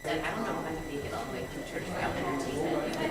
I don't know if I can make it all the way through church without entertainment. I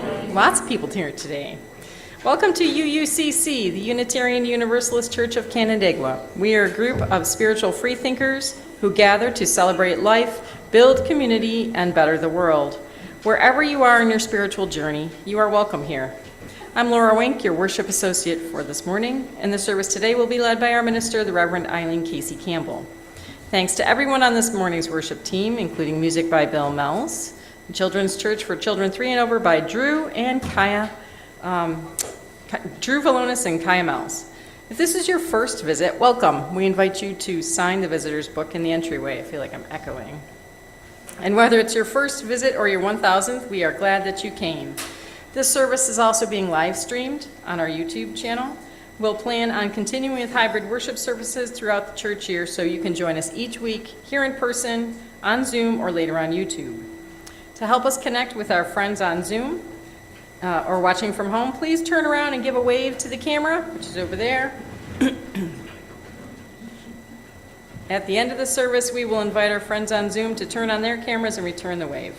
think lots of people here today. Welcome to UUCC, the Unitarian Universalist Church of Canandaigua. We are a group of spiritual freethinkers who gather to celebrate life, build community, and better the world. Wherever you are in your spiritual journey, you are welcome here. I'm Laura Wink, your worship associate for this morning, and the service today will be led by our minister, the Reverend Eileen Casey Campbell. Thanks to everyone on this morning's worship team, including music by Bill Mells, Children's Church for Children 3 and Over by Drew and Kaya, Drew Valonis and Kaya Mells. If this is your first visit, welcome. We invite you to sign the visitor's book in the entryway. I feel like I'm echoing. And whether it's your first visit or your 1000th, we are glad that you came. This service is also being live streamed on our YouTube channel. We'll plan on continuing with hybrid worship services throughout the church year, so you can join us each week here in person, on Zoom, or later on YouTube. To help us connect with our friends on Zoom or watching from home, please turn around and give a wave to the camera, which is over there. At the end of the service, we will invite our friends on Zoom to turn on their cameras and return the wave.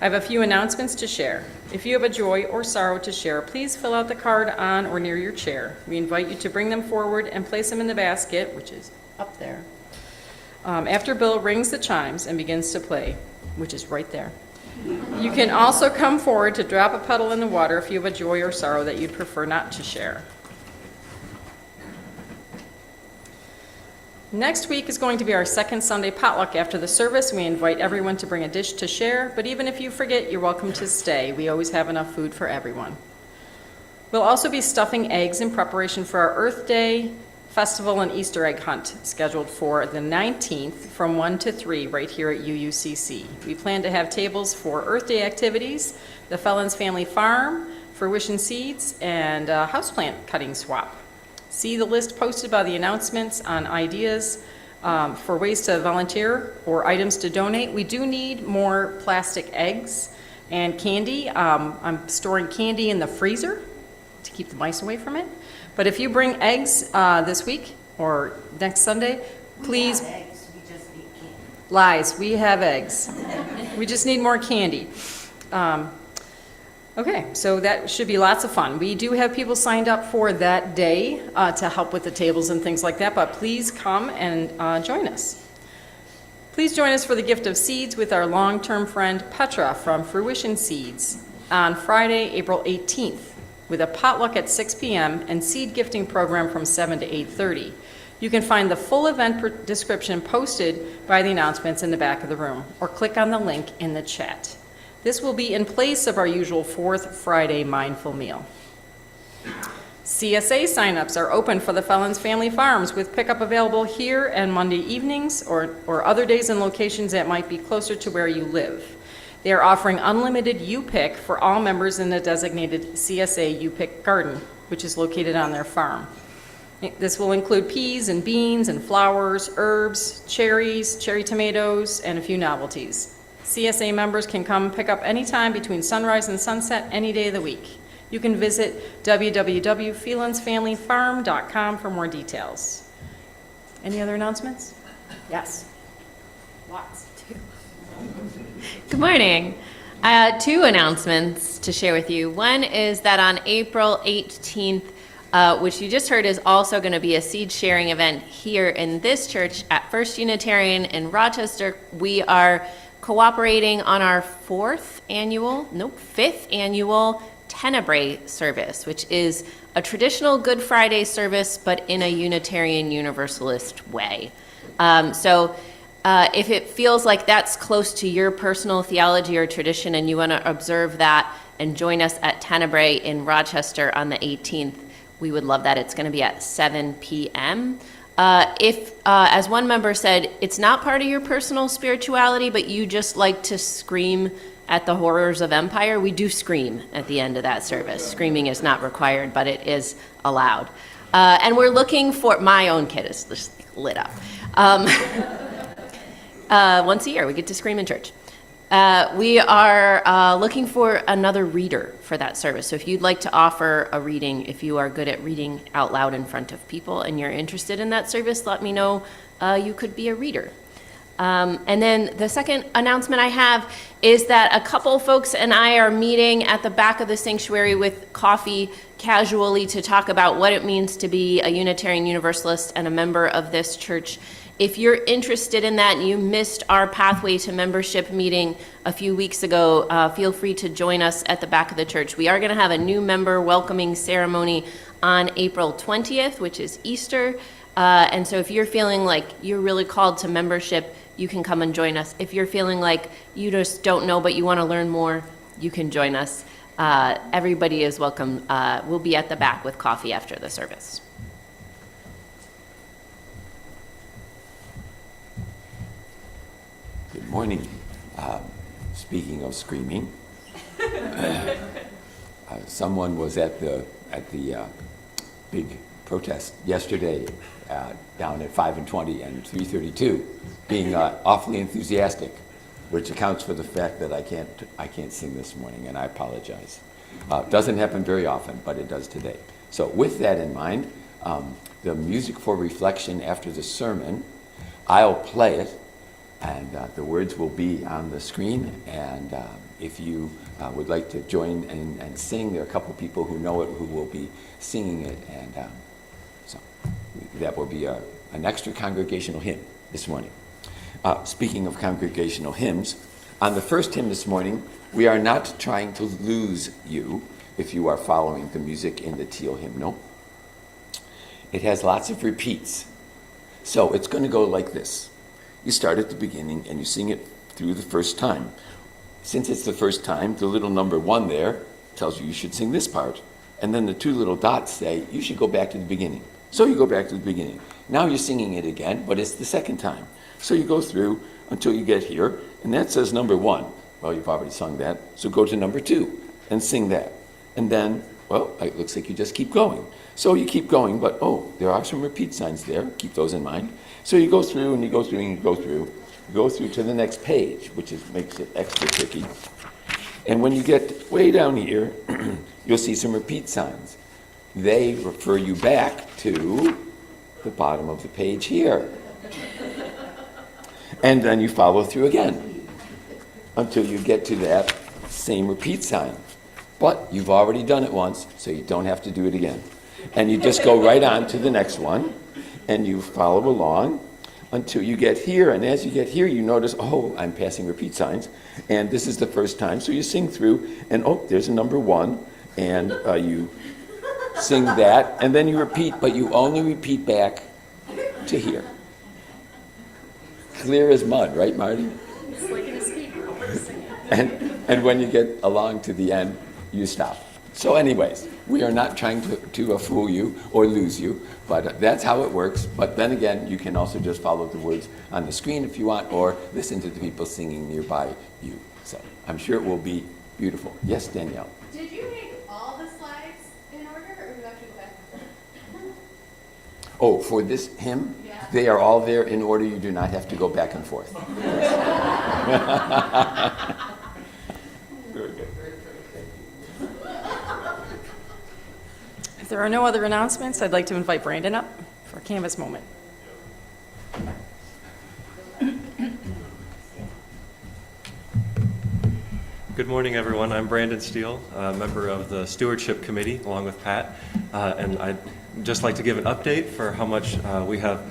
I have a few announcements to share. If you have a joy or sorrow to share, please fill out the card on or near your chair. We invite you to bring them forward and place them in the basket, which is up there, after Bill rings the chimes and begins to play, which is right there. You can also come forward to drop a puddle in the water if you have a joy or sorrow that you'd prefer not to share. Next week is going to be our second Sunday potluck after the service. We invite everyone to bring a dish to share, but even if you forget, you're welcome to stay. We always have enough food for everyone. We'll also be stuffing eggs in preparation for our Earth Day Festival and Easter egg hunt, scheduled for the 19th from 1 to 3 right here at UUCC. We plan to have tables for Earth Day activities, the Felons Family Farm, fruition seeds, and a houseplant cutting swap. See the list posted by the announcements on ideas for ways to volunteer or items to donate. We do need more plastic eggs and candy. I'm storing candy in the freezer to keep the mice away from it. But if you bring eggs this week or next Sunday, please. We have eggs, we just need candy. Lies, we have eggs. We just need more candy. Okay, so that should be lots of fun. We do have people signed up for that day to help with the tables and things like that, but please come and join us. Please join us for the gift of seeds with our long-term friend Petra from Fruition Seeds on Friday, April 18th. With a potluck at 6 p.m. and seed gifting program from 7 to 8:30. You can find the full event description posted by the announcements in the back of the room, or click on the link in the chat. This will be in place of our usual fourth Friday mindful meal. CSA signups are open for the Felons Family Farms, with pickup available here and Monday evenings or other days and locations that might be closer to where you live. They are offering unlimited U-Pick for all members in the designated CSA U-Pick garden, which is located on their farm. This will include peas and beans and flowers, herbs, cherries, cherry tomatoes, and a few novelties. CSA members can come pick up anytime between sunrise and sunset any day of the week. You can visit www.felonsfamilyfarm.com for more details. Any other announcements? Yes. Lots. Good morning. 2 announcements to share with you. One is that on April 18th, which you just heard is also going to be a seed sharing event here in this church at First Unitarian in Rochester. We are cooperating on our fifth annual Tenebrae service, which is a traditional Good Friday service, but in a Unitarian Universalist way. If it feels like that's close to your personal theology or tradition and you want to observe that and join us at Tenebrae in Rochester on the 18th, we would love that. It's going to be at 7 p.m. If, as one member said, it's not part of your personal spirituality, but you just like to scream at the horrors of empire, we do scream at the end of that service. Screaming is not required, but it is allowed. And we're looking for, my own kid is just lit up. Once a year, we get to scream in church. We are looking for another reader for that service. So if you'd like to offer a reading, if you are good at reading out loud in front of people and you're interested in that service, let me know you could be a reader. And then the second announcement I have is that a couple folks and I are meeting at the back of the sanctuary with coffee casually to talk about what it means to be a Unitarian Universalist and a member of this church. If you're interested in that and you missed our Pathway to Membership meeting a few weeks ago, feel free to join us at the back of the church. We are going to have a new member welcoming ceremony on April 20th, which is Easter. And so if you're feeling like you're really called to membership, you can come and join us. If you're feeling like you just don't know but you want to learn more, you can join us. Everybody is welcome. We'll be at the back with coffee after the service. Good morning. Speaking of screaming, someone was at the big protest yesterday down at 5 and 20 and 332, being awfully enthusiastic, which accounts for the fact that I can't sing this morning, and I apologize. Doesn't happen very often, but it does today. So with that in mind, the music for reflection after the sermon, I'll play it, and the words will be on the screen. And if you would like to join and sing, there are a couple people who know it who will be singing it, and so that will be an extra congregational hymn this morning. Speaking of congregational hymns, on the first hymn this morning, we are not trying to lose you if you are following the music in the teal hymnal. It has lots of repeats. So it's going to go like this. You start at the beginning and you sing it through the first time. Since it's the first time, the little number 1 there tells you should sing this part. And then the 2 little dots say you should go back to the beginning. So you go back to the beginning. Now you're singing it again, but it's the second time. So you go through until you get here, and that says number 1. Well, you've already sung that, so go to number 2 and sing that. And then, well, it looks like you just keep going. So you keep going, but there are some repeat signs there. Keep those in mind. So you go through and you go through and you go through. You go through to the next page, which makes it extra tricky. And when you get way down here, you'll see some repeat signs. They refer you back to the bottom of the page here. And then you follow through again until you get to that same repeat sign. But you've already done it once, so you don't have to do it again. And you just go right on to the next one, and you follow along until you get here. And as you get here, you notice, I'm passing repeat signs, and this is the first time. So you sing through, and there's a number 1, and you sing that, and then you repeat, but you only repeat back to here. Clear as mud, right, Marty? It's like an escape room. And when you get along to the end, you stop. So anyways, we are not trying to fool you or lose you, but that's how it works. But then again, you can also just follow the words on the screen if you want, or listen to the people singing nearby you. So I'm sure it will be beautiful. Yes, Danielle? Did you make all the slides in order, or do you have to go back and forth? For this hymn? Yeah. They are all there in order. You do not have to go back and forth. Very good. If there are no other announcements, I'd like to invite Brandon up for a Canvas moment. Good morning, everyone. I'm Brandon Steele, a member of the Stewardship Committee, along with Pat. And I'd just like to give an update for how much we have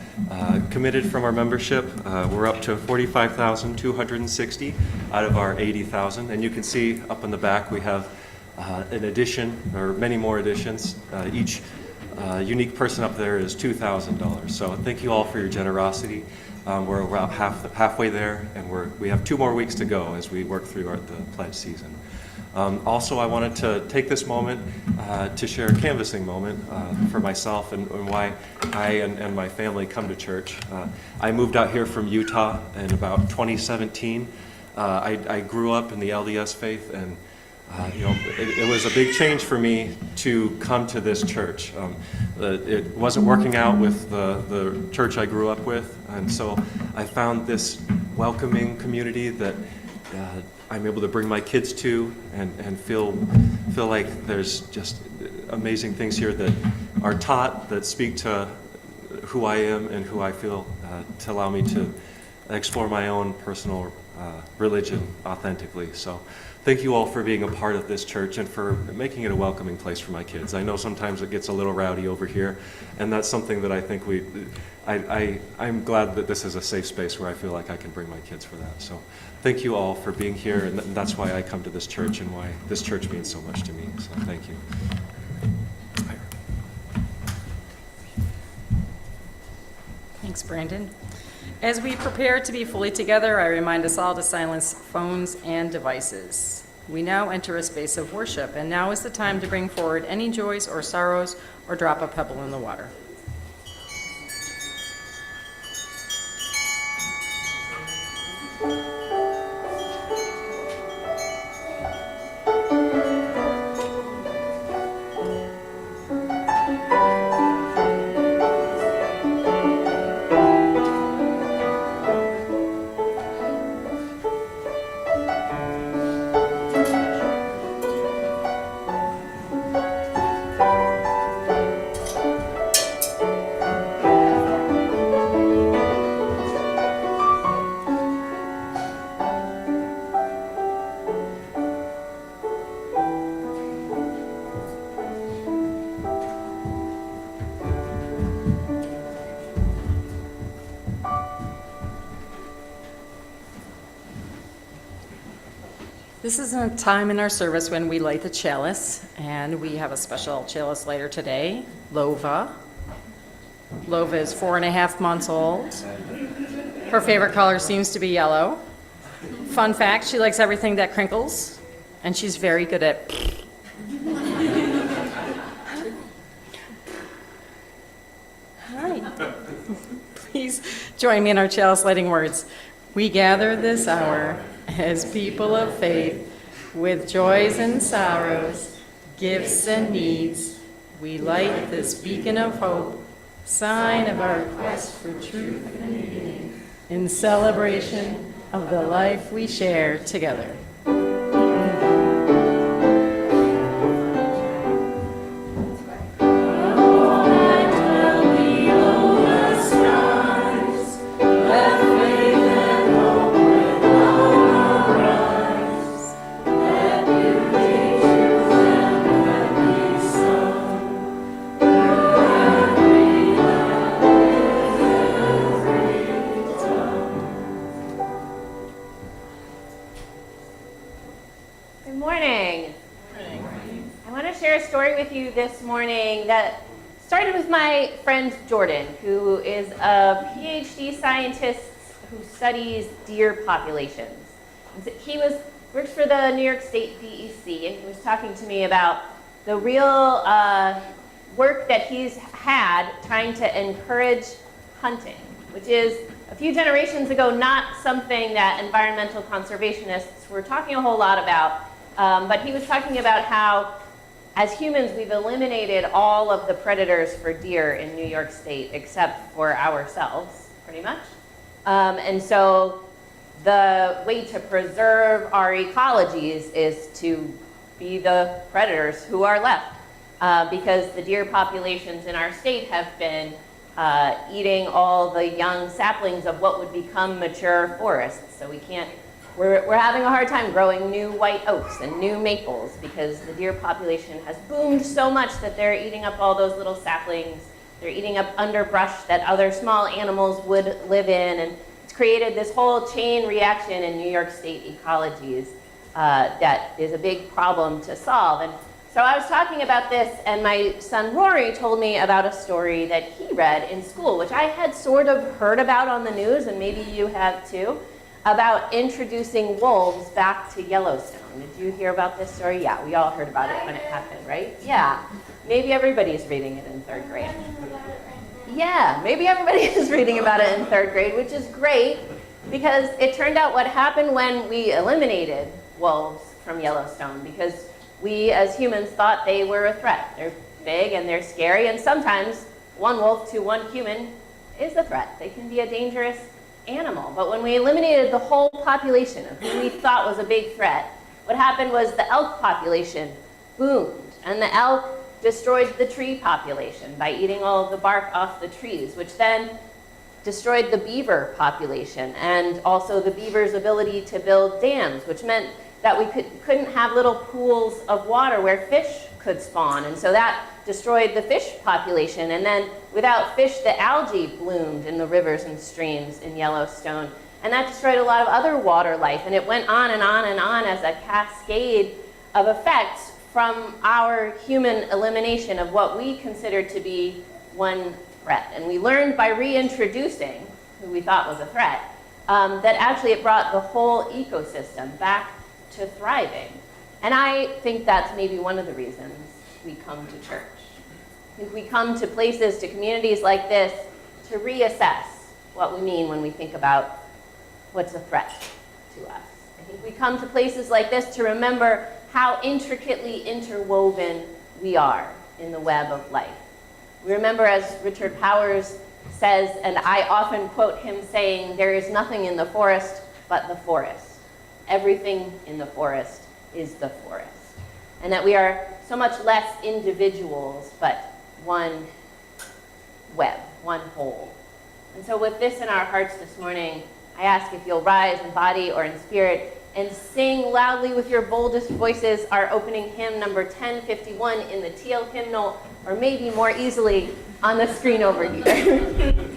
committed from our membership. We're up to 45,260 out of our 80,000. And you can see up in the back we have an addition, or many more additions. Each unique person up there is $2,000. So thank you all for your generosity. We're about halfway there, and we have 2 more weeks to go as we work through the pledge season. Also, I wanted to take this moment to share a canvassing moment for myself and why I and my family come to church. I moved out here from Utah in about 2017. I grew up in the LDS faith, and it was a big change for me to come to this church. It wasn't working out with the church I grew up with, and so I found this welcoming community that I'm able to bring my kids to and feel like there's just amazing things here that are taught that speak to who I am and who I feel, to allow me to explore my own personal religion authentically. So thank you all for being a part of this church and for making it a welcoming place for my kids. I know sometimes it gets a little rowdy over here, and that's something that I think I'm glad that this is a safe space where I feel like I can bring my kids for that. So thank you all for being here, and that's why I come to this church and why this church means so much to me. So thank you. Thanks, Brandon. As we prepare to be fully together, I remind us all to silence phones and devices. We now enter a space of worship, and now is the time to bring forward any joys or sorrows or drop a pebble in the water. This is a time in our service when we light the chalice, and we have a special chalice lighter today, Lova. Lova is 4.5 months old. Her favorite color seems to be yellow. Fun fact, she likes everything that crinkles, and she's very good at Hi. Please join me in our chalice lighting words. We gather this hour as people of faith, with joys and sorrows, gifts and needs. We light this beacon of hope, sign of our quest for truth and meaning, in celebration of the life we share together. This morning that started with my friend Jordan, who is a PhD scientist who studies deer populations. He works for the New York State DEC, and he was talking to me about the real work that he's had trying to encourage hunting, which is a few generations ago not something that environmental conservationists were talking a whole lot about, but he was talking about how as humans, we've eliminated all of the predators for deer in New York State except for ourselves, pretty much. And so the way to preserve our ecologies is to be the predators who are left, because the deer populations in our state have been eating all the young saplings of what would become mature forests. So we can't we're having a hard time growing new white oaks and new maples because the deer population has boomed so much that they're eating up all those little saplings. They're eating up underbrush that other small animals would live in, and it's created this whole chain reaction in New York State ecologies that is a big problem to solve. And so I was talking about this, and my son Rory told me about a story that he read in school, which I had sort of heard about on the news, and maybe you have too, about introducing wolves back to Yellowstone. Did you hear about this story? Yeah, we all heard about it when it happened, right? Yeah. Maybe everybody's reading it in third grade. Yeah, maybe everybody is reading about it in third grade, which is great because it turned out what happened when we eliminated wolves from Yellowstone, because we as humans thought they were a threat. They're big and they're scary, and sometimes one wolf to one human is a threat. They can be a dangerous animal. But when we eliminated the whole population of who we thought was a big threat, what happened was the elk population boomed, and the elk destroyed the tree population by eating all of the bark off the trees, which then destroyed the beaver population and also the beaver's ability to build dams, which meant that we couldn't have little pools of water where fish could spawn. And so that destroyed the fish population. And then without fish, the algae bloomed in the rivers and streams in Yellowstone. And that destroyed a lot of other water life. And it went on and on and on as a cascade of effects from our human elimination of what we considered to be one threat. And we learned by reintroducing who we thought was a threat, that actually it brought the whole ecosystem back to thriving. And I think that's maybe one of the reasons we come to church. I think we come to places, to communities like this, to reassess what we mean when we think about what's a threat to us. I think we come to places like this to remember how intricately interwoven we are in the web of life. We remember, as Richard Powers says, and I often quote him saying, there is nothing in the forest but the forest. Everything in the forest is the forest. And that we are so much less individuals, but one web, one whole. And so with this in our hearts this morning, I ask if you'll rise in body or in spirit and sing loudly with your boldest voices our opening hymn, number 1051 in the teal hymnal, or maybe more easily on the screen over here. For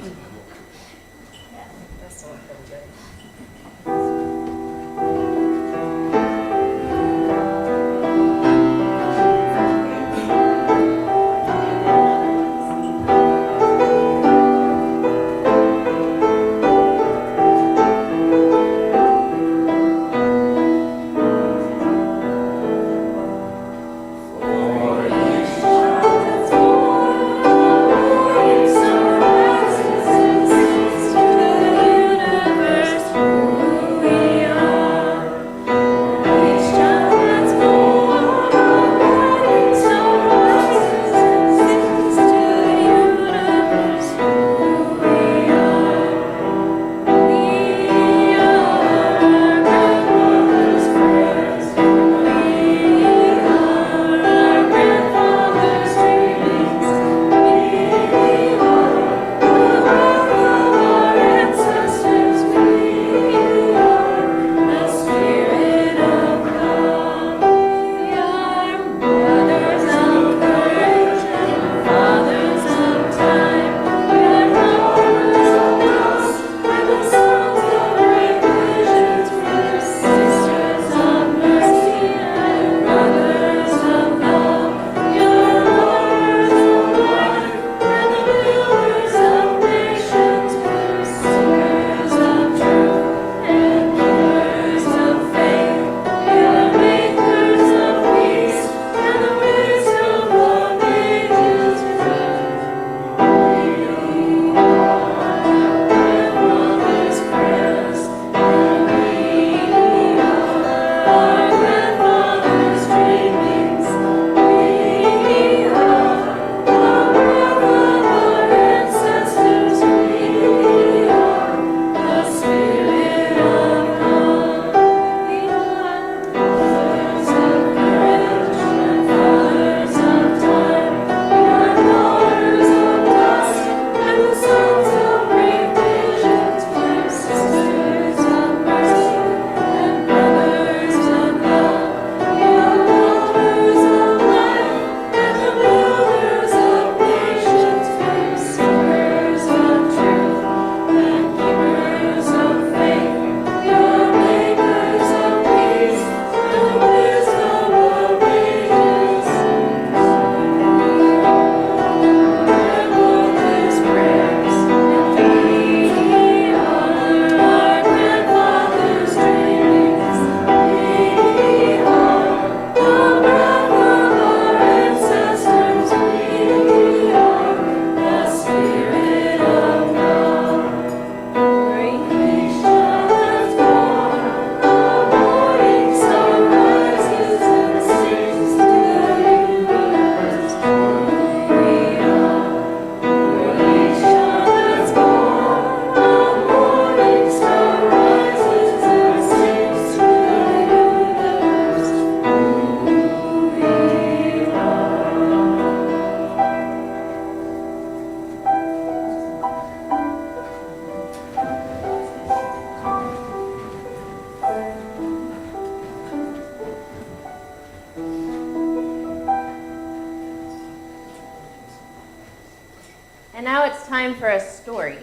it's time for a story.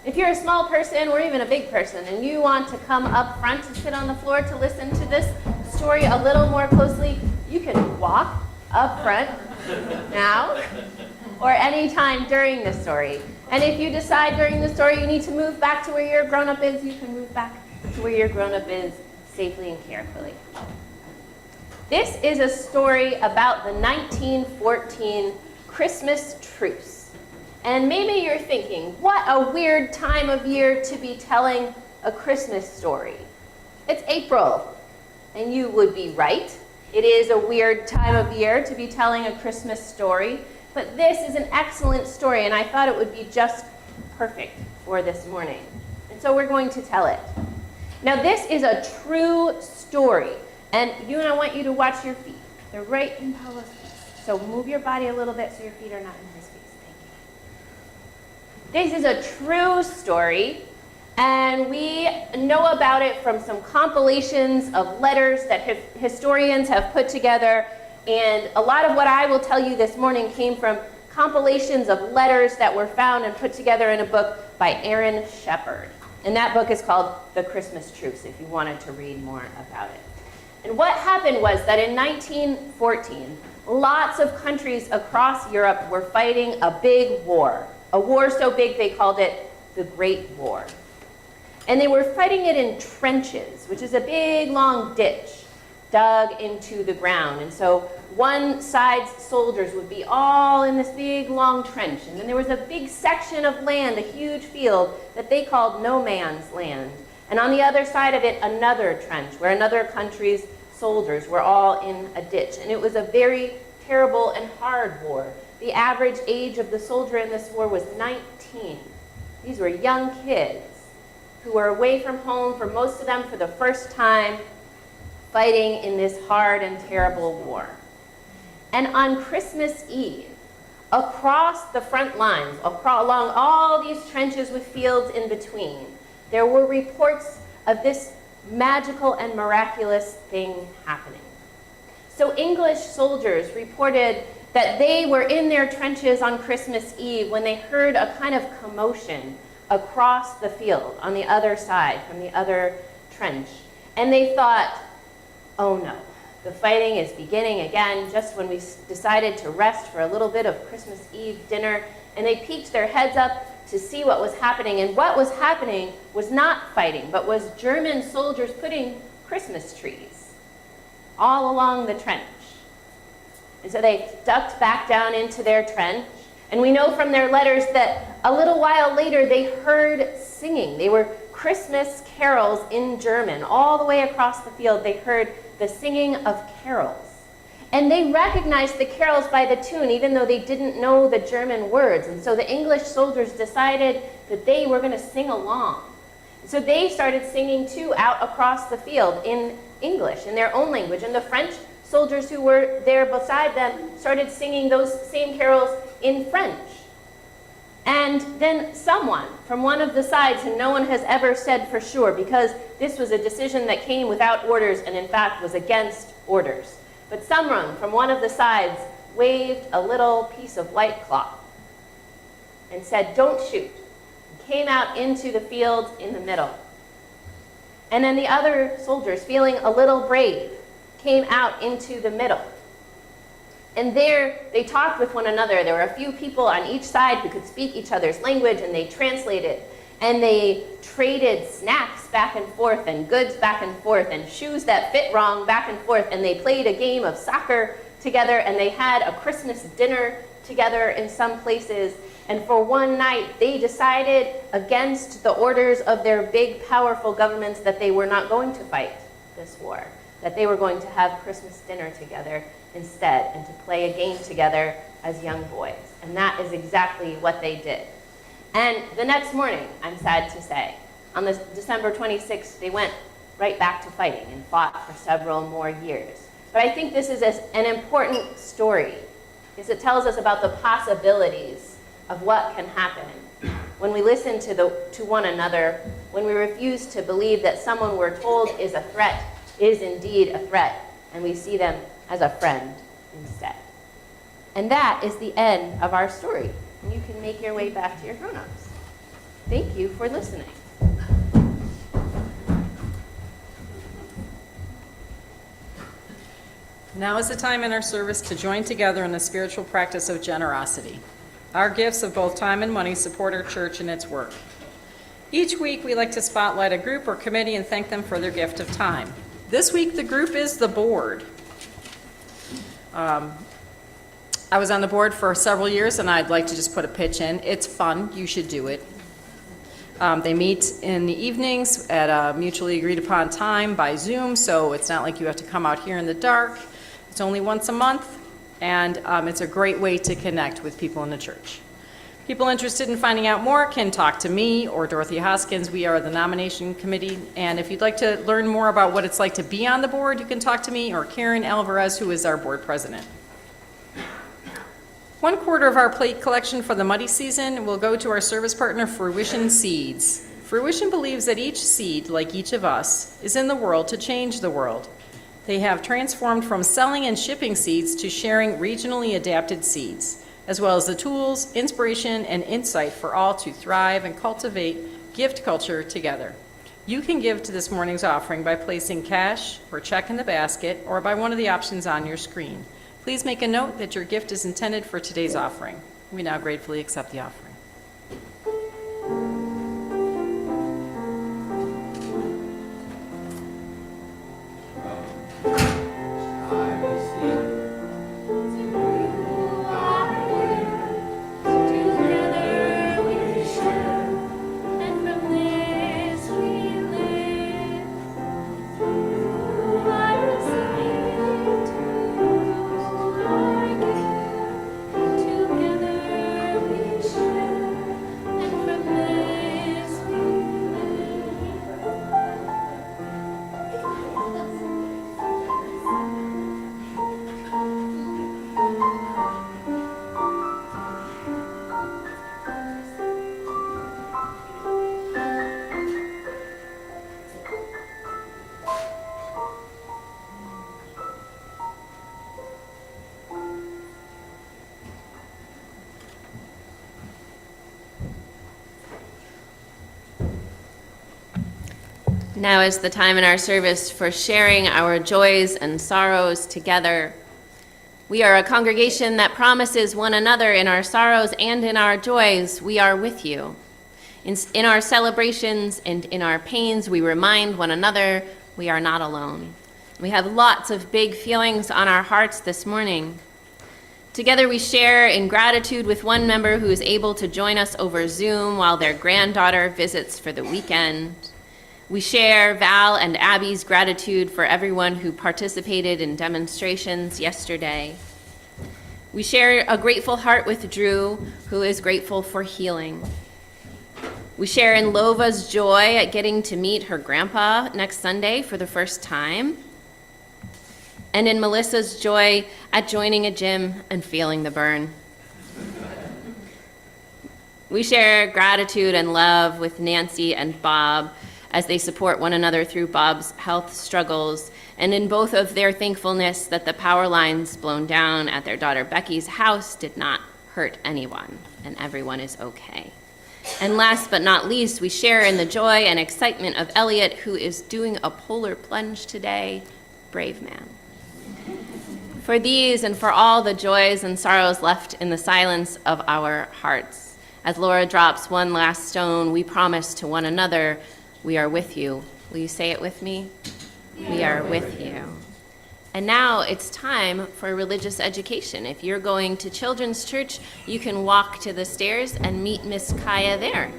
If you're a small person or even a big person and you want to come up front to sit on the floor to listen to this story a little more closely, you can walk up front now or any time during the story. And if you decide during the story you need to move back to where your grown-up is, you can move back to where your grown-up is safely and carefully. This is a story about the 1914 Christmas truce. And maybe you're thinking, what a weird time of year to be telling a Christmas story. It's April, and you would be right. It is a weird time of year to be telling a Christmas story, but this is an excellent story, and I thought it would be just perfect for this morning. And so we're going to tell it. Now, this is a true story, and I want you to watch your feet. They're right in Paolo's feet. So move your body a little bit so your feet are not in his face. Thank you. This is a true story, and we know about it from some compilations of letters that historians have put together, and a lot of what I will tell you this morning came from compilations of letters that were found and put together in a book by Aaron Shepard. And that book is called The Christmas Truce, if you wanted to read more about it. And what happened was that in 1914, lots of countries across Europe were fighting a big war. A war so big they called it the Great War. And they were fighting it in trenches, which is a big, long ditch dug into the ground. And so one side's soldiers would be all in this big, long trench. And then there was a big section of land, a huge field, that they called no man's land. And on the other side of it, another trench, where another country's soldiers were all in a ditch. And it was a very terrible and hard war. The average age of the soldier in this war was 19. These were young kids who were away from home, for most of them for the first time, fighting in this hard and terrible war. And on Christmas Eve, across the front lines, along all these trenches with fields in between, there were reports of this magical and miraculous thing happening. So English soldiers reported that they were in their trenches on Christmas Eve when they heard a kind of commotion across the field on the other side, from the other trench. And they thought, oh no, the fighting is beginning again, just when we decided to rest for a little bit of Christmas Eve dinner. And they peeked their heads up to see what was happening. And what was happening was not fighting, but was German soldiers putting Christmas trees all along the trench. And so they ducked back down into their trench. And we know from their letters that a little while later they heard singing. They were Christmas carols in German. All the way across the field they heard the singing of carols. And they recognized the carols by the tune, even though they didn't know the German words. And so the English soldiers decided that they were going to sing along. So they started singing too out across the field in English, in their own language. And the French soldiers who were there beside them started singing those same carols in French. And then someone from one of the sides, and no one has ever said for sure, because this was a decision that came without orders and in fact was against orders. But someone from one of the sides waved a little piece of white cloth and said, "Don't shoot," and came out into the field in the middle. And then the other soldiers, feeling a little brave, came out into the middle. And there they talked with one another. There were a few people on each side who could speak each other's language, and they translated. And they traded snacks back and forth, and goods back and forth, and shoes that fit wrong back and forth. And they played a game of soccer together, and they had a Christmas dinner together in some places. And for one night, they decided against the orders of their big, powerful governments that they were not going to fight this war, that they were going to have Christmas dinner together instead, and to play a game together as young boys. And that is exactly what they did. And the next morning, I'm sad to say, on this December 26th, they went right back to fighting and fought for several more years. But I think this is an important story, because it tells us about the possibilities of what can happen when we listen to one another, when we refuse to believe that someone we're told is a threat is indeed a threat, and we see them as a friend instead. And that is the end of our story. And you can make your way back to your grown-ups. Thank you for listening. Now is the time in our service to join together in the spiritual practice of generosity. Our gifts of both time and money support our church in its work. Each week, we like to spotlight a group or committee and thank them for their gift of time. This week, the group is the board. I was on the board for several years, and I'd like to just put a pitch in. It's fun. You should do it. They meet in the evenings at a mutually agreed upon time by Zoom, so it's not like you have to come out here in the dark. It's only once a month, and it's a great way to connect with people in the church. People interested in finding out more can talk to me or Dorothy Hoskins. We are the nomination committee, and if you'd like to learn more about what it's like to be on the board, you can talk to me or Karen Alvarez, who is our board president. 1/4 of our plate collection for the muddy season will go to our service partner, Fruition Seeds. Fruition believes that each seed, like each of us, is in the world to change the world. They have transformed from selling and shipping seeds to sharing regionally adapted seeds, as well as the tools, inspiration, and insight for all to thrive and cultivate gift culture together. You can give to this morning's offering by placing cash or check in the basket or by one of the options on your screen. Please make a note that your gift is intended for today's offering. We now gratefully accept the offering. Now is the time in our service for sharing our joys and sorrows together. We are a congregation that promises one another in our sorrows and in our joys, we are with you. In our celebrations and in our pains, we remind one another we are not alone. We have lots of big feelings on our hearts this morning. Together we share in gratitude with one member who is able to join us over Zoom while their granddaughter visits for the weekend. We share Val and Abby's gratitude for everyone who participated in demonstrations yesterday. We share a grateful heart with Drew, who is grateful for healing. We share in Lova's joy at getting to meet her grandpa next Sunday for the first time. And in Melissa's joy at joining a gym and feeling the burn. We share gratitude and love with Nancy and Bob as they support one another through Bob's health struggles, and in both of their thankfulness that the power lines blown down at their daughter Becky's house did not hurt anyone, and everyone is okay. And last but not least, we share in the joy and excitement of Elliot, who is doing a polar plunge today. Brave man. For these and for all the joys and sorrows left in the silence of our hearts, as Laura drops one last stone, we promise to one another, we are with you. Will you say it with me? We are with you. And now it's time for religious education. If you're going to Children's Church, you can walk to the stairs and meet Miss Kaya there.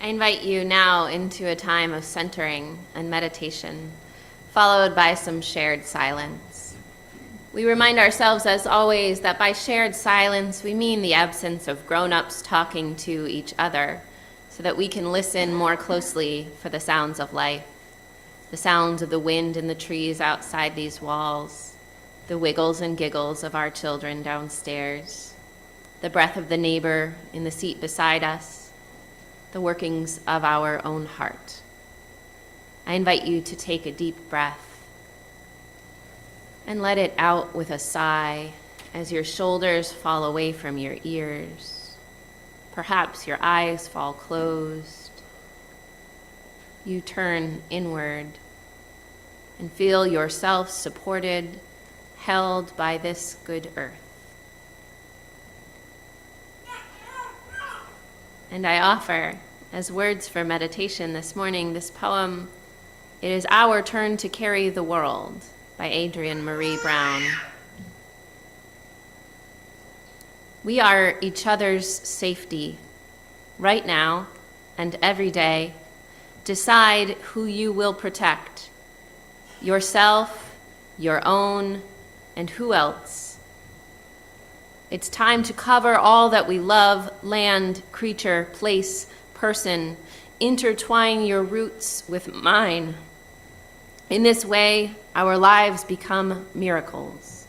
I invite you now into a time of centering and meditation, followed by some shared silence. We remind ourselves, as always, that by shared silence, we mean the absence of grown-ups talking to each other, so that we can listen more closely for the sounds of life, the sounds of the wind in the trees outside these walls, the wiggles and giggles of our children downstairs, the breath of the neighbor in the seat beside us, the workings of our own heart. I invite you to take a deep breath and let it out with a sigh as your shoulders fall away from your ears. Perhaps your eyes fall closed. You turn inward and feel yourself supported, held by this good earth. And I offer, as words for meditation this morning, this poem, "It is Our Turn to Carry the World," by Adrienne Marie Brown. We are each other's safety. Right now and every day, decide who you will protect. Yourself, your own, and who else? It's time to cover all that we love: land, creature, place, person. Intertwine your roots with mine. In this way, our lives become miracles.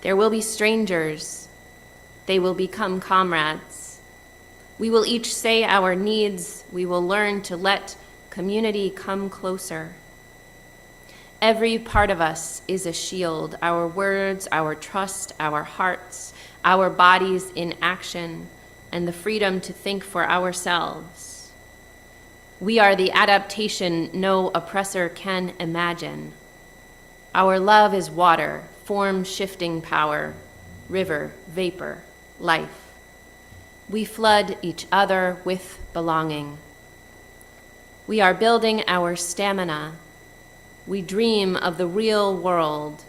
There will be strangers. They will become comrades. We will each say our needs. We will learn to let community come closer. Every part of us is a shield: our words, our trust, our hearts, our bodies in action, and the freedom to think for ourselves. We are the adaptation no oppressor can imagine. Our love is water, form-shifting power, river, vapor, life. We flood each other with belonging. We are building our stamina. We dream of the real world.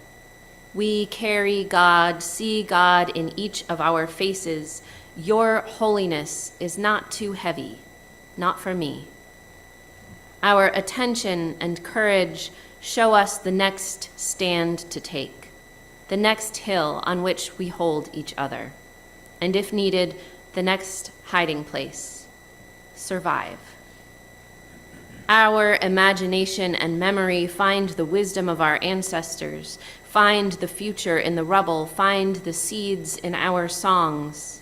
We carry God, see God in each of our faces. Your holiness is not too heavy, not for me. Our attention and courage show us the next stand to take, the next hill on which we hold each other, and if needed, the next hiding place. Survive. Our imagination and memory find the wisdom of our ancestors, find the future in the rubble, find the seeds in our songs.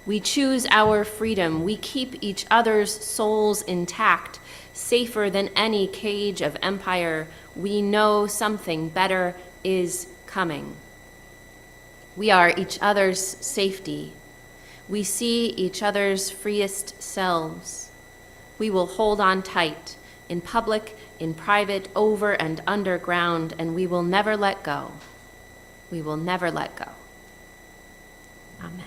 We choose our freedom. We keep each other's souls intact, safer than any cage of empire. We know something better is coming. We are each other's safety. We see each other's freest selves. We will hold on tight, in public, in private, over and underground, and we will never let go. We will never let go. Amen.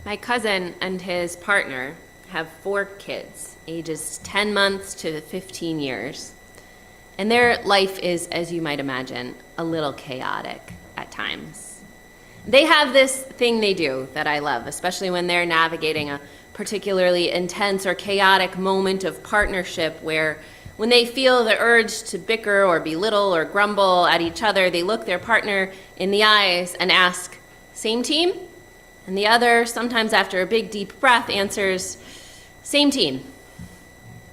My cousin and his partner have 4 kids, ages 10 months to 15 years. And their life is, as you might imagine, a little chaotic at times. They have this thing they do that I love, especially when they're navigating a particularly intense or chaotic moment of partnership where when they feel the urge to bicker or belittle or grumble at each other, they look their partner in the eyes and ask, "Same team?" And the other, sometimes after a big deep breath, answers, "Same team."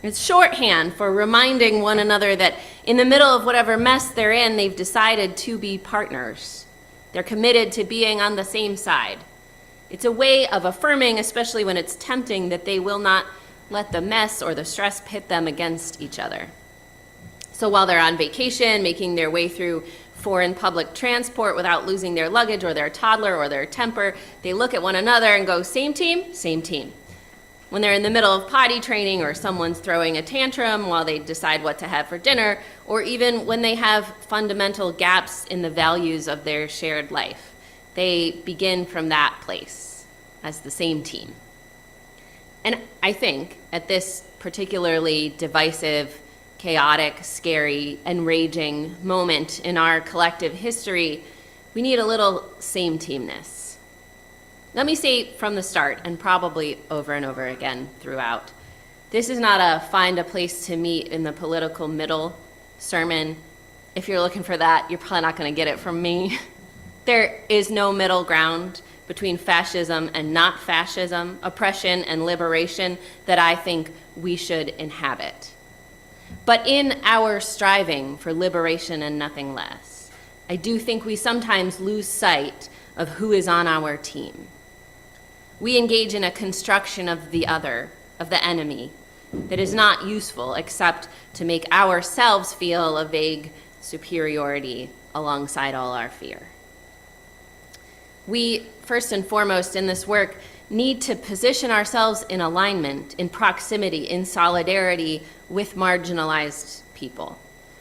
It's shorthand for reminding one another that in the middle of whatever mess they're in, they've decided to be partners. They're committed to being on the same side. It's a way of affirming, especially when it's tempting, that they will not let the mess or the stress pit them against each other. So while they're on vacation, making their way through foreign public transport without losing their luggage or their toddler or their temper, they look at one another and go, "Same team, same team." When they're in the middle of potty training or someone's throwing a tantrum while they decide what to have for dinner, or even when they have fundamental gaps in the values of their shared life, they begin from that place as the same team. And I think at this particularly divisive, chaotic, scary, enraging moment in our collective history, we need a little same teamness. Let me say from the start, and probably over and over again throughout, this is not a find a place to meet in the political middle sermon. If you're looking for that, you're probably not going to get it from me. There is no middle ground between fascism and not fascism, oppression and liberation that I think we should inhabit. But in our striving for liberation and nothing less, I do think we sometimes lose sight of who is on our team. We engage in a construction of the other, of the enemy, that is not useful except to make ourselves feel a vague superiority alongside all our fear. We, first and foremost in this work, need to position ourselves in alignment, in proximity, in solidarity with marginalized people,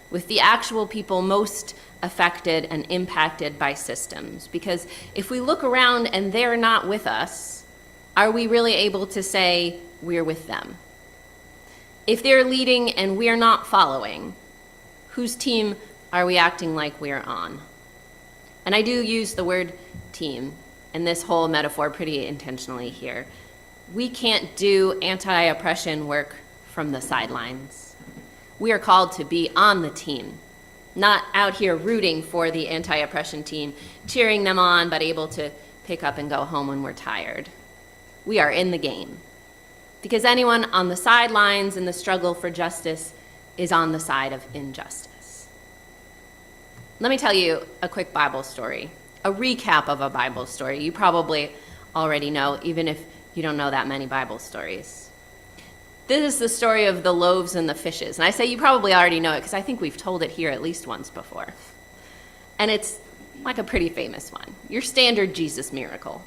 with the actual people most affected and impacted by systems. Because if we look around and they're not with us, are we really able to say we're with them? If they're leading and we're not following, whose team are we acting like we're on? And I do use the word team and this whole metaphor pretty intentionally here. We can't do anti-oppression work from the sidelines. We are called to be on the team, not out here rooting for the anti-oppression team, cheering them on, but able to pick up and go home when we're tired. We are in the game. Because anyone on the sidelines in the struggle for justice is on the side of injustice. Let me tell you a quick Bible story, a recap of a Bible story. You probably already know, even if you don't know that many Bible stories. This is the story of the loaves and the fishes. And I say you probably already know it because I think we've told it here at least once before. And it's like a pretty famous one, your standard Jesus miracle.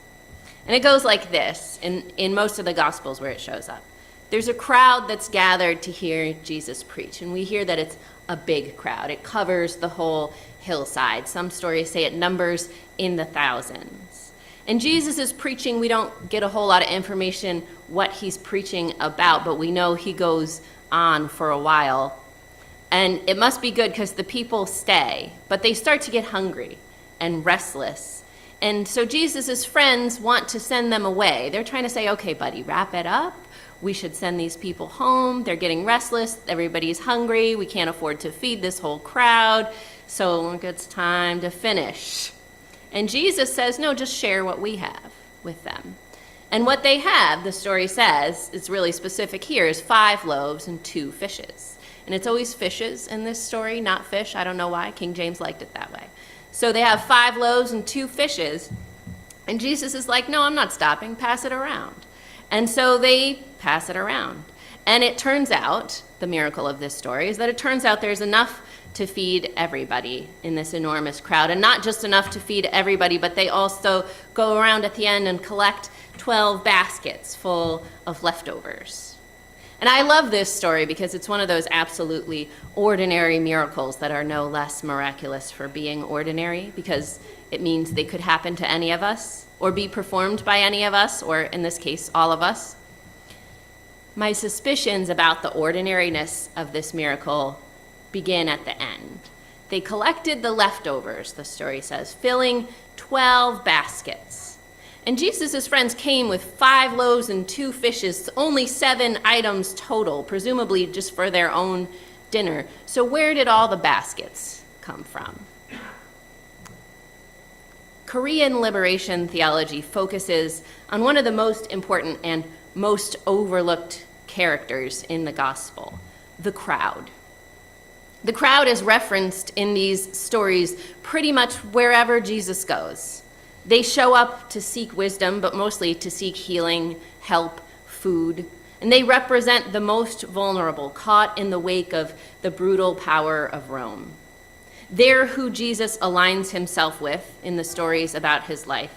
And it goes like this in most of the Gospels where it shows up. There's a crowd that's gathered to hear Jesus preach, and we hear that it's a big crowd. It covers the whole hillside. Some stories say it numbers in the thousands. And Jesus is preaching. We don't get a whole lot of information what he's preaching about, but we know he goes on for a while. And it must be good because the people stay, but they start to get hungry and restless. And so Jesus' friends want to send them away. They're trying to say, okay, buddy, wrap it up. We should send these people home. They're getting restless. Everybody's hungry. We can't afford to feed this whole crowd. So it's time to finish. And Jesus says, no, just share what we have with them. And what they have, the story says, it's really specific here, is 5 loaves and 2 fishes. And it's always fishes in this story, not fish. I don't know why. King James liked it that way. So they have 5 loaves and 2 fishes. And Jesus is like, no, I'm not stopping. Pass it around. And so they pass it around. And it turns out, the miracle of this story is that it turns out there's enough to feed everybody in this enormous crowd. And not just enough to feed everybody, but they also go around at the end and collect 12 baskets full of leftovers. And I love this story because it's one of those absolutely ordinary miracles that are no less miraculous for being ordinary, because it means they could happen to any of us or be performed by any of us, or in this case, all of us. My suspicions about the ordinariness of this miracle begin at the end. They collected the leftovers, the story says, filling 12 baskets. And Jesus' friends came with 5 loaves and 2 fishes, only 7 items total, presumably just for their own dinner. So where did all the baskets come from? Korean liberation theology focuses on one of the most important and most overlooked characters in the gospel, the crowd. The crowd is referenced in these stories pretty much wherever Jesus goes. They show up to seek wisdom, but mostly to seek healing, help, food. And they represent the most vulnerable, caught in the wake of the brutal power of Rome. They're who Jesus aligns himself with in the stories about his life.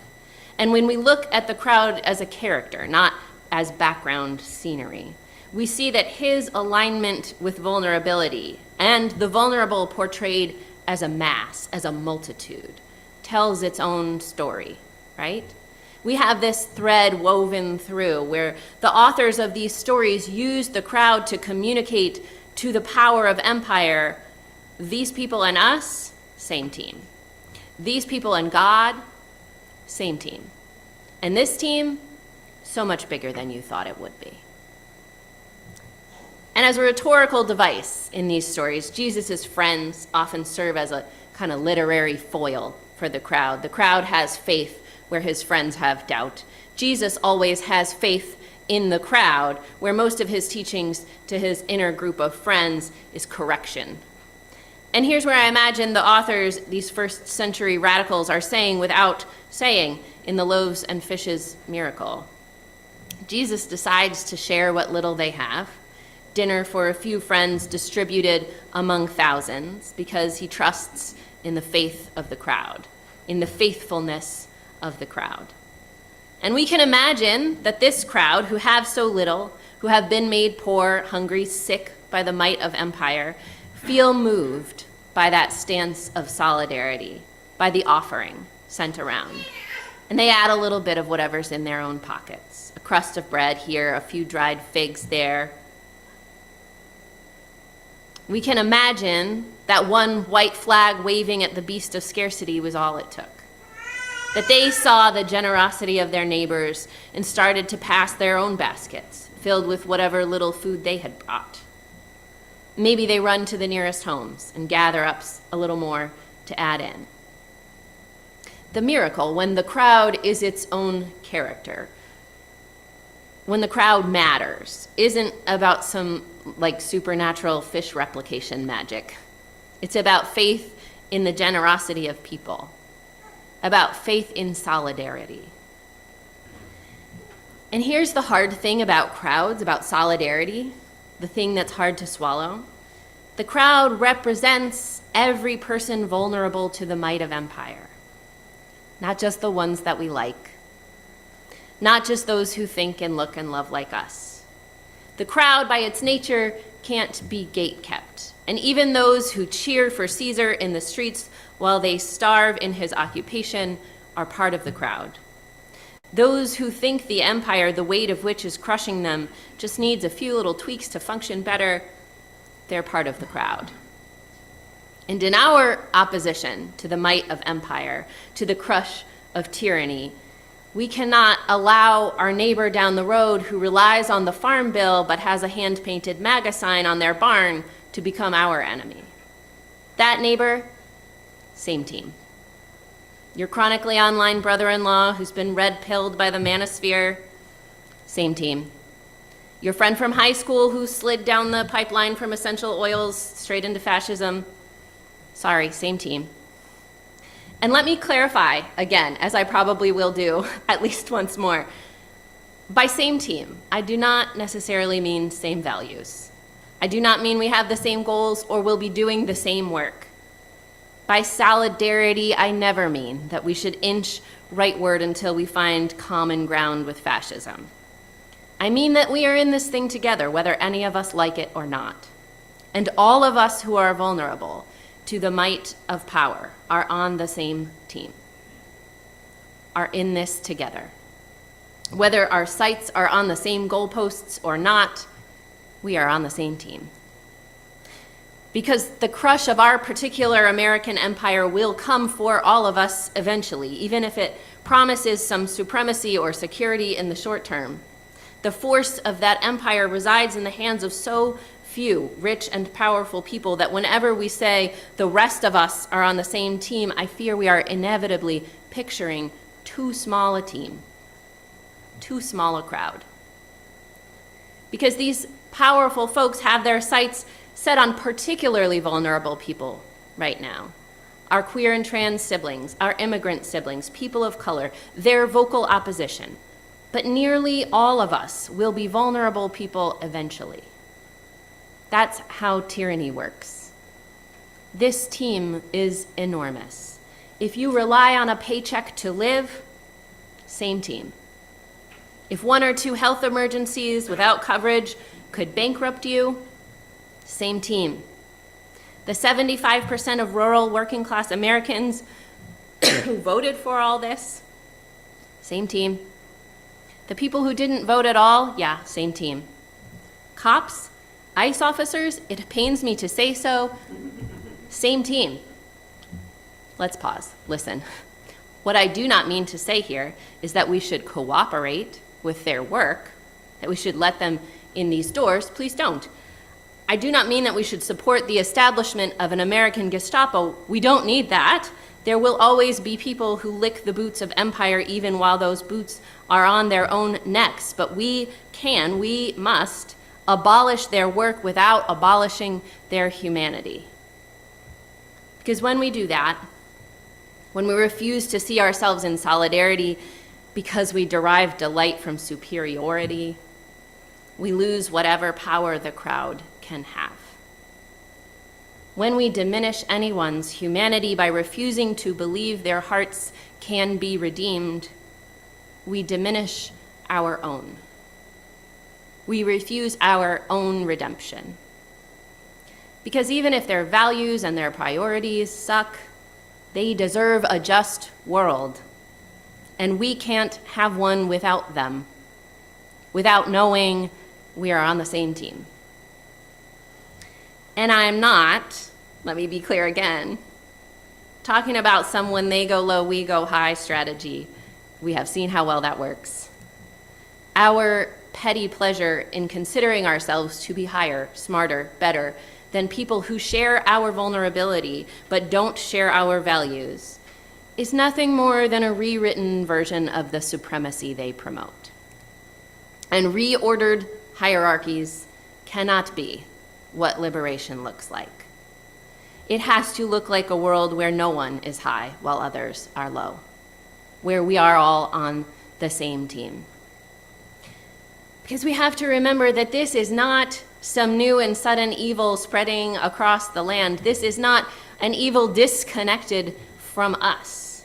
And when we look at the crowd as a character, not as background scenery, we see that his alignment with vulnerability and the vulnerable portrayed as a mass, as a multitude, tells its own story, right? We have this thread woven through where the authors of these stories use the crowd to communicate to the power of empire, these people and us, same team. These people and God, same team. And this team, so much bigger than you thought it would be. And as a rhetorical device in these stories, Jesus' friends often serve as a kind of literary foil for the crowd. The crowd has faith where his friends have doubt. Jesus always has faith in the crowd, where most of his teachings to his inner group of friends is correction. And here's where I imagine the authors, these first century radicals, are saying without saying in the loaves and fishes miracle. Jesus decides to share what little they have, dinner for a few friends distributed among thousands, because he trusts in the faith of the crowd, in the faithfulness of the crowd. And we can imagine that this crowd, who have so little, who have been made poor, hungry, sick by the might of empire, feel moved by that stance of solidarity, by the offering sent around. And they add a little bit of whatever's in their own pockets. A crust of bread here, a few dried figs there. We can imagine that one white flag waving at the beast of scarcity was all it took. That they saw the generosity of their neighbors and started to pass their own baskets, filled with whatever little food they had brought. Maybe they run to the nearest homes and gather up a little more to add in. The miracle, when the crowd is its own character, when the crowd matters, isn't about some like supernatural fish replication magic. It's about faith in the generosity of people, about faith in solidarity. And here's the hard thing about crowds, about solidarity, the thing that's hard to swallow. The crowd represents every person vulnerable to the might of empire, not just the ones that we like, not just those who think and look and love like us. The crowd, by its nature, can't be gate-kept. And even those who cheer for Caesar in the streets while they starve in his occupation are part of the crowd. Those who think the empire, the weight of which is crushing them, just needs a few little tweaks to function better, they're part of the crowd. And in our opposition to the might of empire, to the crush of tyranny, we cannot allow our neighbor down the road who relies on the farm bill but has a hand-painted MAGA sign on their barn to become our enemy. That neighbor, same team. Your chronically online brother-in-law who's been red-pilled by the manosphere, same team. Your friend from high school who slid down the pipeline from essential oils straight into fascism, sorry, same team. And let me clarify again, as I probably will do at least once more. By same team, I do not necessarily mean same values. I do not mean we have the same goals or will be doing the same work. By solidarity, I never mean that we should inch rightward until we find common ground with fascism. I mean that we are in this thing together, whether any of us like it or not. And all of us who are vulnerable to the might of power are on the same team, are in this together. Whether our sights are on the same goalposts or not, we are on the same team. Because the crush of our particular American empire will come for all of us eventually, even if it promises some supremacy or security in the short term. The force of that empire resides in the hands of so few rich and powerful people that whenever we say the rest of us are on the same team, I fear we are inevitably picturing too small a team, too small a crowd. Because these powerful folks have their sights set on particularly vulnerable people right now. Our queer and trans siblings, our immigrant siblings, people of color, their vocal opposition. But nearly all of us will be vulnerable people eventually. That's how tyranny works. This team is enormous. If you rely on a paycheck to live, same team. If one or two health emergencies without coverage could bankrupt you, same team. The 75% of rural working class Americans who voted for all this, same team. The people who didn't vote at all, yeah, same team. Cops, ICE officers, it pains me to say so, same team. Let's pause, listen. What I do not mean to say here is that we should cooperate with their work, that we should let them in these doors. Please don't. I do not mean that we should support the establishment of an American Gestapo. We don't need that. There will always be people who lick the boots of empire even while those boots are on their own necks. But we must abolish their work without abolishing their humanity. Because when we do that, when we refuse to see ourselves in solidarity because we derive delight from superiority, we lose whatever power the crowd can have. When we diminish anyone's humanity by refusing to believe their hearts can be redeemed, we diminish our own. We refuse our own redemption. Because even if their values and their priorities suck, they deserve a just world. And we can't have one without them, without knowing we are on the same team. And I'm not, let me be clear again, talking about some when they go low, we go high strategy. We have seen how well that works. Our petty pleasure in considering ourselves to be higher, smarter, better than people who share our vulnerability but don't share our values is nothing more than a rewritten version of the supremacy they promote. And reordered hierarchies cannot be what liberation looks like. It has to look like a world where no one is high while others are low, where we are all on the same team. Because we have to remember that this is not some new and sudden evil spreading across the land. This is not an evil disconnected from us.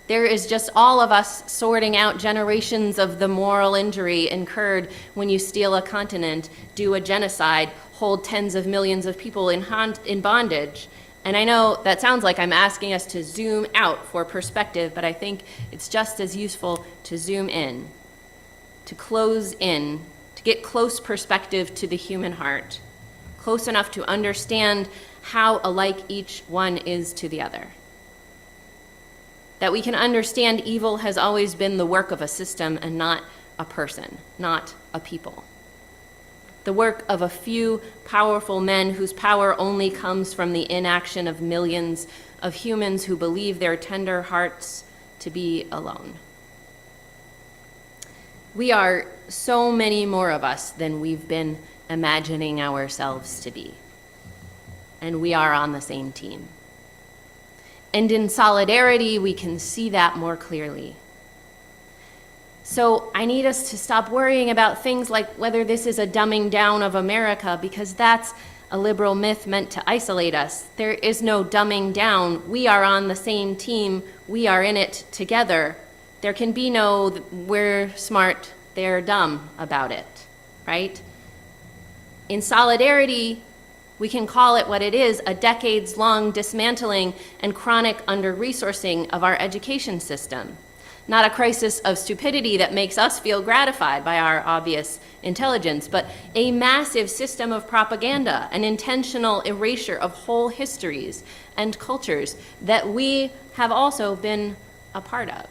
There is just all of us sorting out generations of the moral injury incurred when you steal a continent, do a genocide, hold tens of millions of people in bondage. And I know that sounds like I'm asking us to zoom out for perspective, but I think it's just as useful to zoom in, to close in, to get close perspective to the human heart, close enough to understand how alike each one is to the other. That we can understand evil has always been the work of a system and not a person, not a people. The work of a few powerful men whose power only comes from the inaction of millions of humans who believe their tender hearts to be alone. We are so many more of us than we've been imagining ourselves to be. And we are on the same team. And in solidarity, we can see that more clearly. So I need us to stop worrying about things like whether this is a dumbing down of America, because that's a liberal myth meant to isolate us. There is no dumbing down. We are on the same team. We are in it together. There can be no, we're smart, they're dumb about it, right? In solidarity, we can call it what it is, a decades-long dismantling and chronic under-resourcing of our education system. Not a crisis of stupidity that makes us feel gratified by our obvious intelligence, but a massive system of propaganda, an intentional erasure of whole histories and cultures that we have also been a part of.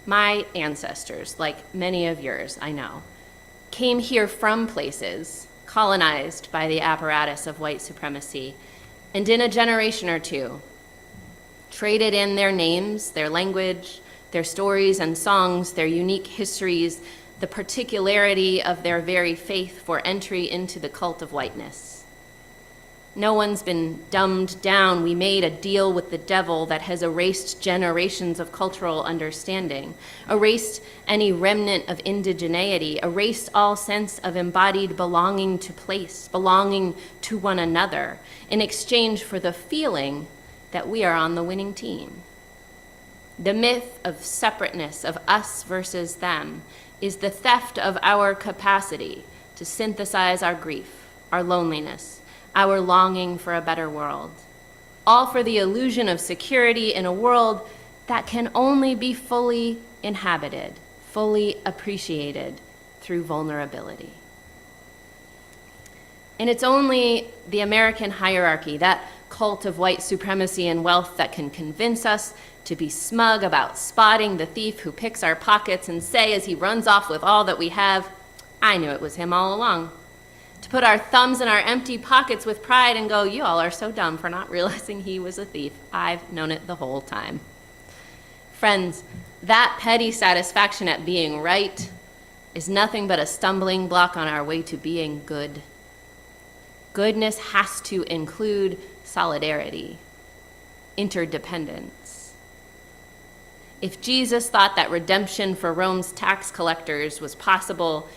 My ancestors, like many of yours, I know, came here from places colonized by the apparatus of white supremacy, and in a generation or two, traded in their names, their language, their stories and songs, their unique histories, the particularity of their very faith for entry into the cult of whiteness. No one's been dumbed down. We made a deal with the devil that has erased generations of cultural understanding, erased any remnant of indigeneity, erased all sense of embodied belonging to place, belonging to one another, in exchange for the feeling that we are on the winning team. The myth of separateness, of us versus them, is the theft of our capacity to synthesize our grief, our loneliness, our longing for a better world, all for the illusion of security in a world that can only be fully inhabited, fully appreciated through vulnerability. And it's only the American hierarchy, that cult of white supremacy and wealth, that can convince us to be smug about spotting the thief who picks our pockets and say as he runs off with all that we have, "I knew it was him all along." To put our thumbs in our empty pockets with pride and go, "You all are so dumb for not realizing he was a thief. I've known it the whole time." Friends, that petty satisfaction at being right is nothing but a stumbling block on our way to being good. Goodness has to include solidarity, interdependence. If Jesus thought that redemption for Rome's tax collectors was possible,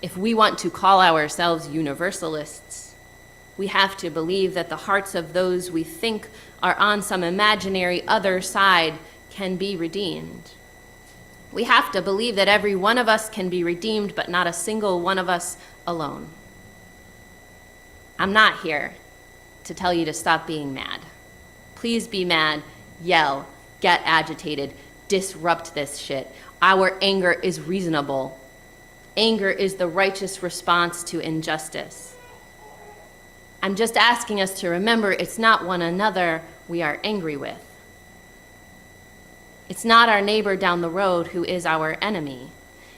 if we want to call ourselves universalists, we have to believe that the hearts of those we think are on some imaginary other side can be redeemed. We have to believe that every one of us can be redeemed, but not a single one of us alone. I'm not here to tell you to stop being mad. Please be mad, yell, get agitated, disrupt this shit. Our anger is reasonable. Anger is the righteous response to injustice. I'm just asking us to remember it's not one another we are angry with. It's not our neighbor down the road who is our enemy.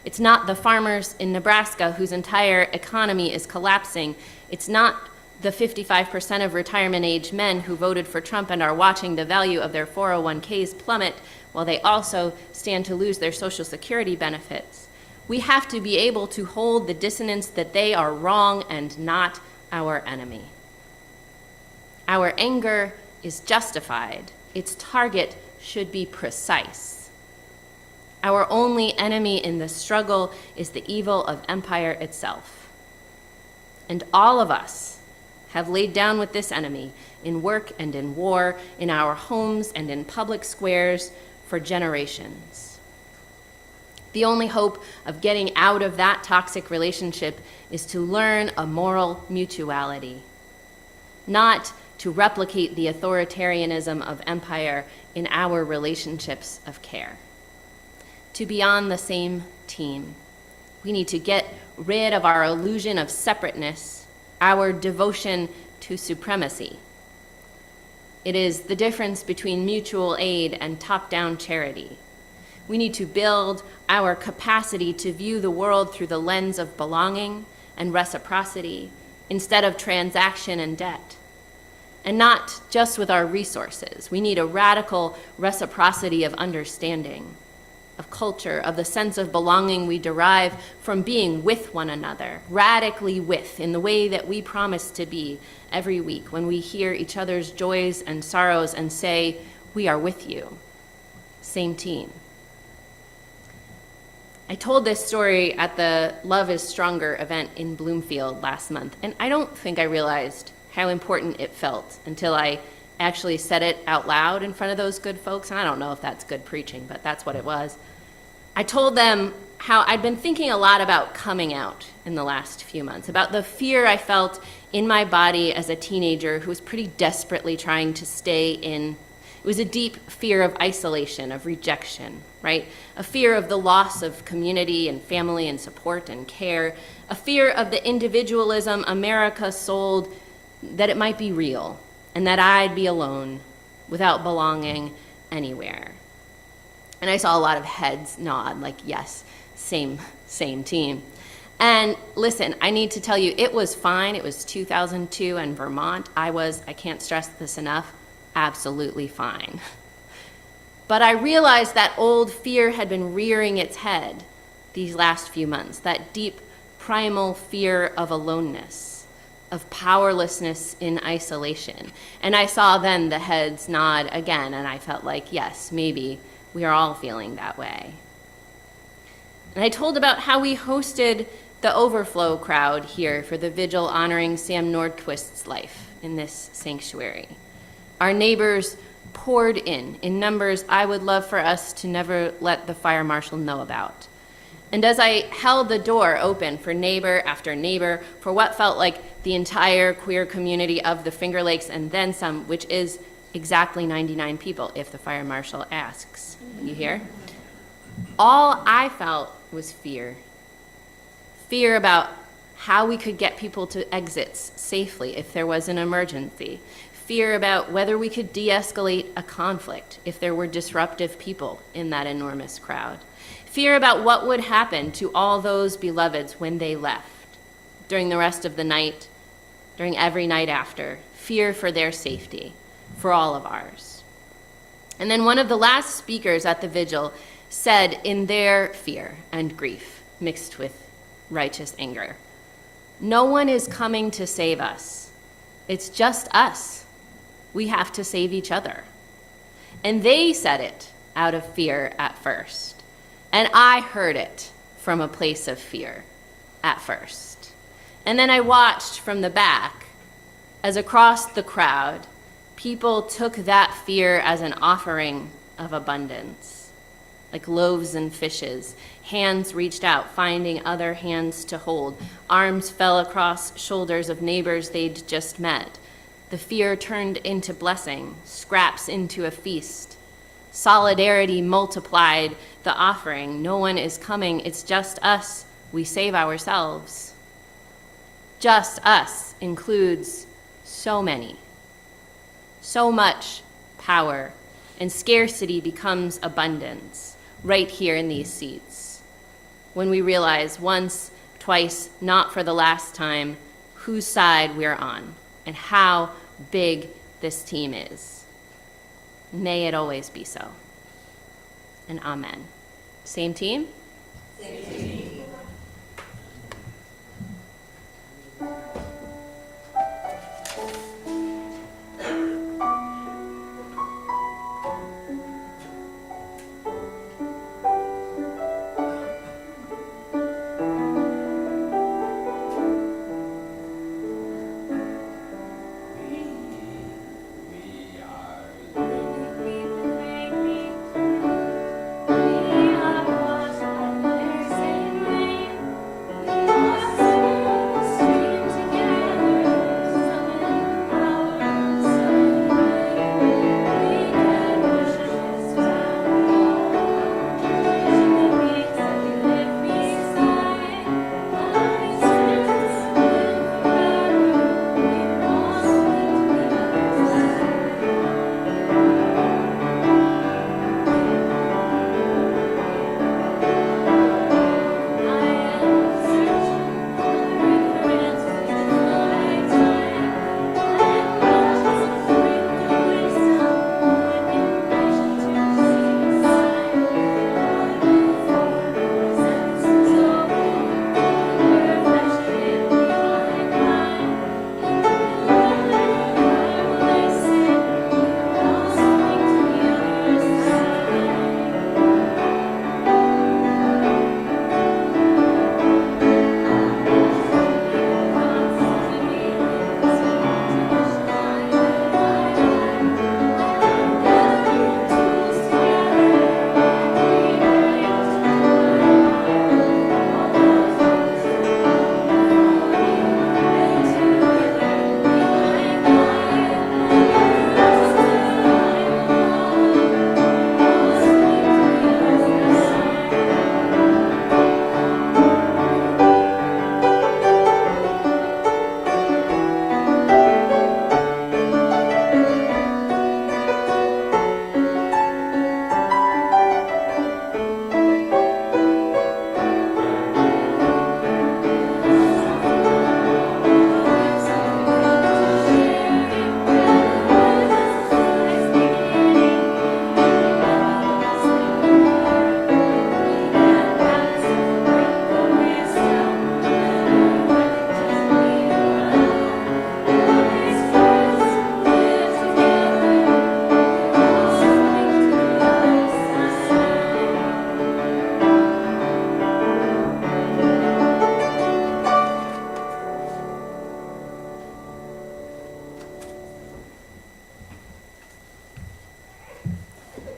It's not the farmers in Nebraska whose entire economy is collapsing. It's not the 55% of retirement-age men who voted for Trump and are watching the value of their 401ks plummet while they also stand to lose their Social Security benefits. We have to be able to hold the dissonance that they are wrong and not our enemy. Our anger is justified. Its target should be precise. Our only enemy in the struggle is the evil of empire itself. And all of us have laid down with this enemy in work and in war, in our homes and in public squares for generations. The only hope of getting out of that toxic relationship is to learn a moral mutuality, not to replicate the authoritarianism of empire in our relationships of care. To be on the same team, we need to get rid of our illusion of separateness, our devotion to supremacy. It is the difference between mutual aid and top-down charity. We need to build our capacity to view the world through the lens of belonging and reciprocity instead of transaction and debt. And not just with our resources. We need a radical reciprocity of understanding, of culture, of the sense of belonging we derive from being with one another, radically with, in the way that we promise to be every week when we hear each other's joys and sorrows and say, "We are with you." Same team. I told this story at the Love is Stronger event in Bloomfield last month, and I don't think I realized how important it felt until I actually said it out loud in front of those good folks. And I don't know if that's good preaching, but that's what it was. I told them how I'd been thinking a lot about coming out in the last few months, about the fear I felt in my body as a teenager who was pretty desperately trying to stay in. It was a deep fear of isolation, of rejection, right? A fear of the loss of community and family and support and care, a fear of the individualism America sold, that it might be real and that I'd be alone without belonging anywhere. And I saw a lot of heads nod, like, yes, same team. And listen, I need to tell you, it was fine. It was 2002 in Vermont. I can't stress this enough, absolutely fine. But I realized that old fear had been rearing its head these last few months, that deep primal fear of aloneness, of powerlessness in isolation. And I saw then the heads nod again, and I felt like, yes, maybe we are all feeling that way. And I told about how we hosted the overflow crowd here for the vigil honoring Sam Nordquist's life in this sanctuary. Our neighbors poured in numbers I would love for us to never let the fire marshal know about. And as I held the door open for neighbor after neighbor, for what felt like the entire queer community of the Finger Lakes and then some, which is exactly 99 people if the fire marshal asks, you hear? All I felt was fear. Fear about how we could get people to exits safely if there was an emergency. Fear about whether we could de-escalate a conflict if there were disruptive people in that enormous crowd. Fear about what would happen to all those beloveds when they left, during the rest of the night, during every night after. Fear for their safety, for all of ours. And then one of the last speakers at the vigil said in their fear and grief, mixed with righteous anger, "No one is coming to save us. It's just us. We have to save each other." And they said it out of fear at first. And I heard it from a place of fear at first. And then I watched from the back as across the crowd, people took that fear as an offering of abundance. Like loaves and fishes, hands reached out, finding other hands to hold. Arms fell across shoulders of neighbors they'd just met. The fear turned into blessing, scraps into a feast. Solidarity multiplied the offering. No one is coming, it's just us. We save ourselves. Just us includes so many, so much power, and scarcity becomes abundance right here in these seats. When we realize once, twice, not for the last time, whose side we're on and how big this team is. May it always be so. And amen. Same team? Same team. We are washed by their sin.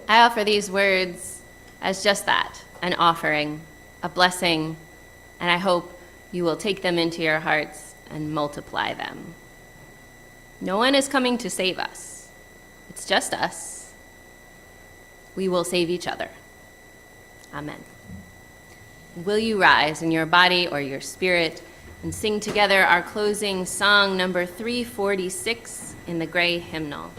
I offer these words as just that, an offering, a blessing, and I hope you will take them into your hearts and multiply them. No one is coming to save us. It's just us. We will save each other. Amen. Will you rise in your body or your spirit and sing together our closing song, number 346 in the gray hymnal?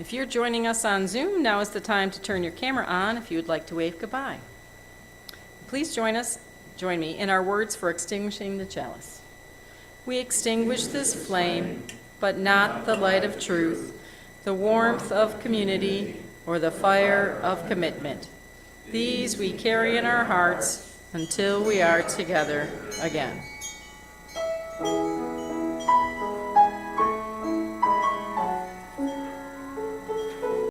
If you're joining us on Zoom, now is the time to turn your camera on if you would like to wave goodbye. Please join me in our words for extinguishing the chalice. We extinguish this flame, but not the light of truth, the warmth of community, or the fire of commitment. These we carry in our hearts until we are together again.